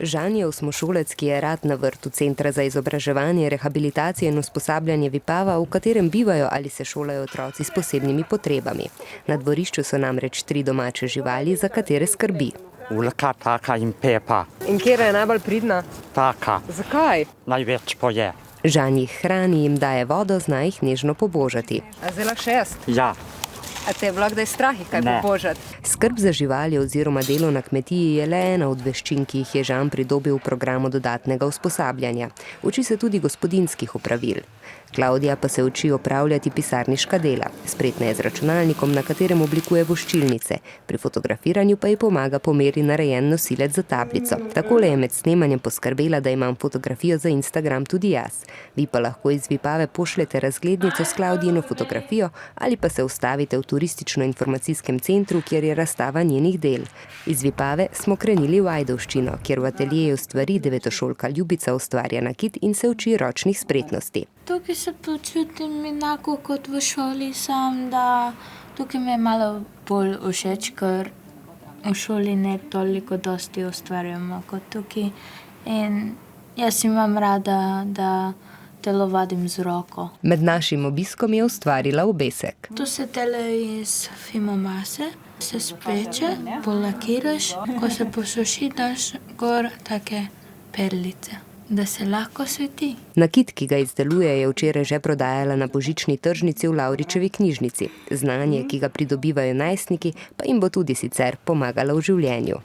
Žan je osmošolec, ki je rad na vrtu Centra za izobraževanje, rehabilitacijo in usposabljanje Vipava, v katerem bivajo ali se šolajo otroci s posebnimi potrebami. Na dvorišču so namreč 3 domače živali, za katere skrbi. Ulka, Taka in Pepa. In katera je najbolj pridna? Taka. Zakaj? Največ poje. Žan jih hrani, jim daje vodo, zna jih nežno pobožati. A zdaj lahko 6? Ja. A te je bilo kdaj strah jih kaj pobožati? Skrb za živali oziroma delo na kmetiji je le ena od veščin, ki jih je Žan pridobil v programu dodatnega usposabljanja. Uči se tudi gospodinjskih opravil. Klavdija pa se uči opravljati pisarniška dela. Spretna je z računalnikom, na katerem oblikuje voščilnice. Pri fotografiranju pa ji pomaga po meri narejen nosilec za tablico. Takole je med snemanjem poskrbela, da imam fotografijo za Instagram tudi jaz. Vi pa lahko iz Vipave pošljete razglednico s Klavdijino fotografijo ali pa se ustavite v turistično-informacijskem centru, kjer je razstava njenih del. Iz Vipave smo krenili v Ajdovščino, kjer v ateljeju stvari devetošolka Ljubica ustvarja nakit in se uči ročnih spretnosti. Tukaj se počutim enako kot v šoli, samo da tukaj mi je malo bolj všeč, ker v šoli ne toliko dosti ustvarjamo kot tukaj. In jaz imam rada, da telovadim z roko. Med našim obiskom je ustvarila obesek. To se tele iz fimomase, se speče, polakiraš, ko se posuši, daš gor take perlice, da se lahko sveti. Nakit, ki ga izdeluje, je včeraj že prodajala na božični tržnici v Lavričevi knjižnici. Znanje, ki ga pridobivajo najstniki, pa jim bo tudi sicer pomagalo v življenju.